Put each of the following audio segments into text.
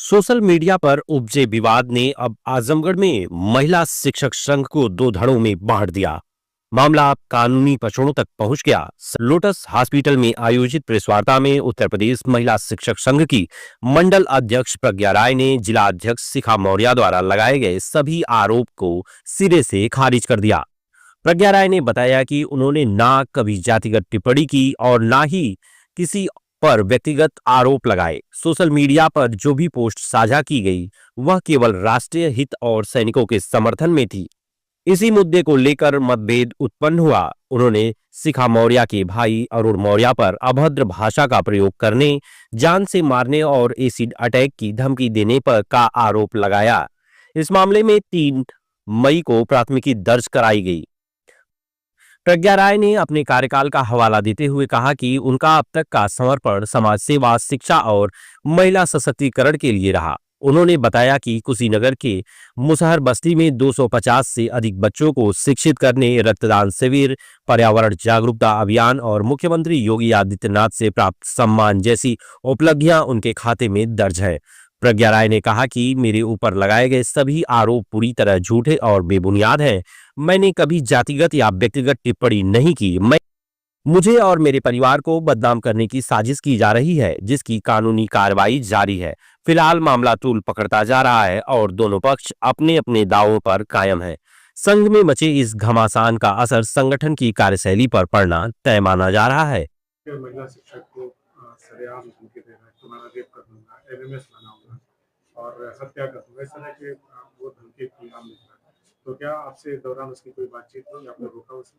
Social media पर उपजे विवाद ने अब आजमगढ़ में महिला शिक्षक संघ को दो धड़ों में बांट दिया। मामला अब कानूनी पचड़ों तक पहुंच गया। लोटस हॉस्पिटल में आयोजित प्रेस वार्ता में उत्तर प्रदेश महिला शिक्षक संघ की मंडल अध्यक्ष प्रज्ञा राय ने जिला अध्यक्ष शिखा मौर्य द्वारा लगाए गए सभी आरोप को सिरे से खारिज कर दिया। प्रज्ञा राय ने बताया कि उन्होंने ना कभी जातिगत टिप्पणी की और ना ही किसी पर व्यक्तिगत आरोप लगाए। सोशल मीडिया पर जो भी पोस्ट साझा की गई वह केवल राष्ट्रीय हित और सैनिकों के समर्थन में थी। इसी मुद्दे को लेकर मतभेद उत्पन्न हुआ। उन्होंने शिखा मौर्य के भाई अरुण मौर्य पर अभद्र भाषा का प्रयोग करने, जान से मारने और एसिड अटैक की धमकी देने पर का आरोप लगाया। इस मामले में 3 मई को प्राथमिकी दर्ज कराई गई। प्रज्ञा राय ने अपने कार्यकाल का हवाला देते हुए कहा कि उनका अब तक का समर्पण समाज सेवा, शिक्षा और महिला सशक्तिकरण के लिए रहा। उन्होंने बताया कि कुशीनगर के मुसहर बस्ती में 250 से अधिक बच्चों को शिक्षित करने, रक्तदान शिविर, पर्यावरण जागरूकता अभियान और मुख्यमंत्री योगी आदित्यनाथ से प्राप्त सम्मान जैसी उपलब्धियां उनके खाते में दर्ज है। प्रज्ञा राय ने कहा कि मेरे ऊपर लगाए गए सभी आरोप पूरी तरह झूठे और बेबुनियाद हैं। मैंने कभी जातिगत या व्यक्तिगत टिप्पणी नहीं की। मुझे और मेरे परिवार को बदनाम करने की साजिश की जा रही है, जिसकी कानूनी कार्रवाई जारी है। फिलहाल मामला तूल पकड़ता जा रहा है और दोनों पक्ष अपने अपने दावों पर कायम है। संघ में मचे इस घमासान का असर संगठन की कार्यशैली पर पड़ना तय माना जा रहा है। महिला शिक्षक को सरेआम धमकी दे रहा है, तुम्हारा रेप कर दूंगा, एमएमएस बनाऊंगा और हत्या कर दूंगा, इस तरह के वो धमकी पैगाम मिल रहा है। तो क्या आपसे इस दौरान उसकी कोई बातचीत हुई, आपने रोका उसे?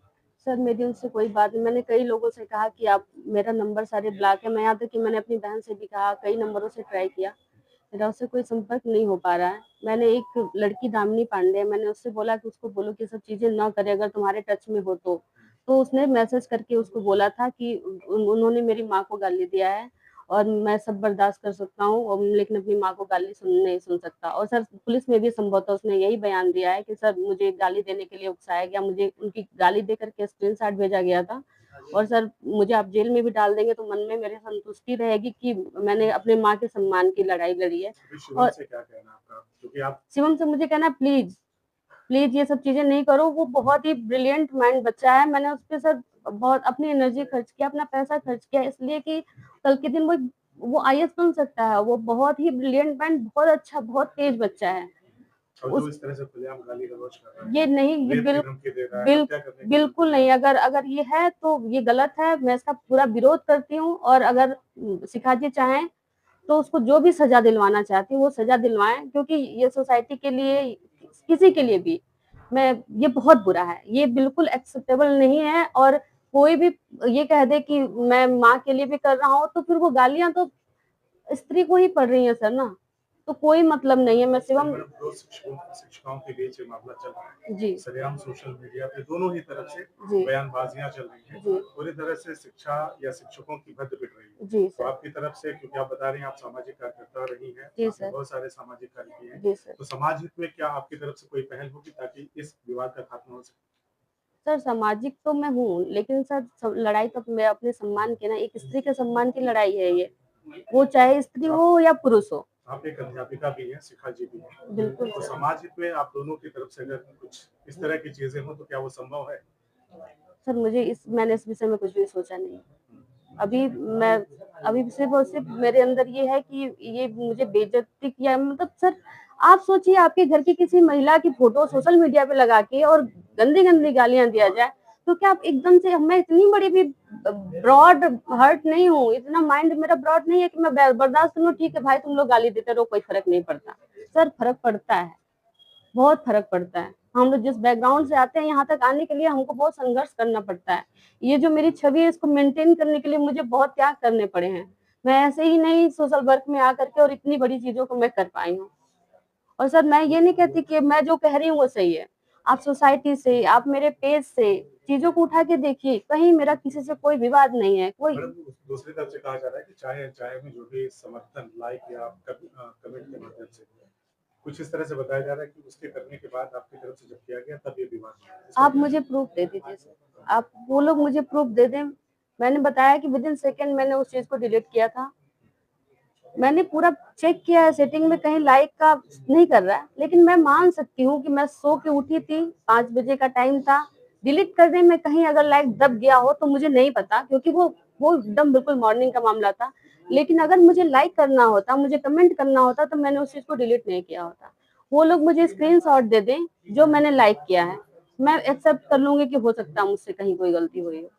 सर मेरी उनसे कोई बात नहीं। मैंने कई लोगों से कहा कि आप मेरा नंबर सारे ब्लॉक है। मैं यहाँ तक कि मैंने अपनी बहन से भी कहा, कई नंबरों से ट्राई किया, मेरा उससे कोई संपर्क नहीं हो पा रहा है। मैंने एक लड़की दामिनी पांडे, मैंने उससे बोला कि उसको बोलो कि सब चीजें ना करे अगर तुम्हारे टच में हो तो उसने मैसेज करके उसको बोला था कि उन्होंने मेरी माँ को गाली दिया है और मैं सब बर्दाश्त कर सकता हूँ लेकिन अपनी माँ को गाली नहीं सुन सकता। और सर पुलिस में भी संभवतः उसने यही बयान दिया है कि सर मुझे गाली देने के लिए उकसाया गया, मुझे उनकी गाली दे करके स्क्रीनशॉट भेजा गया था और सर मुझे आप जेल में भी डाल देंगे तो मन में मेरे संतुष्टि रहेगी कि मैंने अपने माँ के सम्मान की लड़ाई लड़ी है। और से क्या कहना आपका, क्योंकि आप शिवम से मुझे कहना प्लीज प्लीज ये सब चीजें नहीं करो। वो बहुत ही ब्रिलियंट माइंड बच्चा है। मैंने उस पर सर बहुत अपनी एनर्जी खर्च किया, अपना पैसा खर्च किया, इसलिए कि कल के दिन वो आईएएस बन सकता है। वो बहुत ही ब्रिलियंट माइंड, बहुत अच्छा, बहुत तेज बच्चा है। जो इस तरह से खुलेआम गाली गलौज कर रहा है, ये नहीं, ये बिल्कुल नहीं। अगर अगर ये है तो ये गलत है। मैं इसका पूरा विरोध करती हूँ और अगर शिखा जी चाहें तो उसको जो भी सजा दिलवाना चाहती हूँ वो सजा दिलवाएं, क्योंकि ये सोसाइटी के लिए, किसी के लिए भी मैं, ये बहुत बुरा है, ये बिल्कुल एक्सेप्टेबल नहीं है। और कोई भी ये कह दे कि मैं माँ के लिए भी कर रहा हूँ तो फिर वो गालियां तो स्त्री को ही पड़ रही है सर ना, तो कोई मतलब नहीं है। मैं शिवम शिक्षकों के बीच मामला चल रहा है जी, सरेआम सोशल मीडिया पे दोनों ही तरफ से बयानबाजियां चल रही हैं, पूरी तरह से शिक्षा या शिक्षकों की भद्द पिट रही है जी तो सर। आपकी तरफ से, क्योंकि आप बता रही हैं आप सामाजिक कार्यकर्ता रही हैं, जी आपने सर। बहुत सारे सामाजिक कार्य किए हैं, जी सर। तो समाज हित में क्या आपकी तरफ से कोई पहल होगी ताकि इस विवाद का खात्मा हो सके? सर सामाजिक तो मैं हूँ, लेकिन सर लड़ाई तो मैं अपने सम्मान की ना, एक स्त्री के सम्मान की लड़ाई है ये, वो चाहे स्त्री हो या पुरुष हो। आप एक अध्यापिका भी हैं, शिखा जी भी हैं, बिल्कुल तो सर। समाज हित में आप दोनों की तरफ से अगर कुछ इस तरह की चीजें हो तो क्या वो संभव है? सर मैंने इस विषय में कुछ भी सोचा नहीं अभी। मैं अभी सिर्फ और सिर्फ मेरे अंदर ये है कि ये मुझे बेइज्जती किया, मतलब सर आप सोचिए आपके घर की किसी महिला की फोटो सोशल मीडिया पे लगा के और गंदी गंदी गालियां दिया जाए तो क्या आप एकदम से, मैं इतनी बड़ी भी ब्रॉड हर्ट नहीं हूँ, इतना माइंड मेरा ब्रॉड नहीं है कि मैं बर्दाश्त करूँ। ठीक है भाई तुम लोग गाली देते रहो, कोई फर्क नहीं पड़ता। सर फर्क पड़ता है, बहुत फर्क पड़ता है। हम लोग जिस बैकग्राउंड से आते हैं यहाँ तक आने के लिए हमको बहुत संघर्ष करना पड़ता है। ये जो मेरी छवि है इसको मेंटेन करने के लिए मुझे बहुत त्याग करने पड़े हैं। मैं ऐसे ही नहीं सोशल वर्क में आकर के और इतनी बड़ी चीजों को मैं कर पाई हूँ। और सर मैं ये नहीं कहती कि मैं जो कह रही हूँ वो सही है। आप सोसाइटी से, आप मेरे पेज से चीजों को उठा के देखिए, कहीं मेरा किसी से कोई विवाद नहीं है। कोई दूसरी तरफ से कहा जा रहा है कि चाहे चाहे में जो भी समर्थन लाइक या कमेंट के माध्यम से कुछ इस तरह से बताया जा रहा है कि उसके करने के बाद आपकी तरफ से जब किया गया तब ये विवाद हुआ। आप मुझे प्रूफ दे दीजिए सर, आप वो लोग मुझे प्रूफ दे दें। मैंने बताया कि विद इन सेकेंड मैंने उस चीज को डिलीट किया था। मैंने पूरा चेक किया है सेटिंग में, कहीं लाइक का नहीं कर रहा है, लेकिन मैं मान सकती हूँ कि मैं सो के उठी थी, 5 बजे का टाइम था। डिलीट करने में कहीं अगर लाइक दब गया हो तो मुझे नहीं पता, क्योंकि वो एकदम बिल्कुल मॉर्निंग का मामला था। लेकिन अगर मुझे लाइक करना होता, मुझे कमेंट करना होता, तो मैंने उस चीज़ को डिलीट नहीं किया होता। वो लोग मुझे स्क्रीनशॉट दे दें जो मैंने लाइक किया है, मैं एक्सेप्ट कर लूँगी कि हो सकता है मुझसे कहीं कोई गलती हुई हो।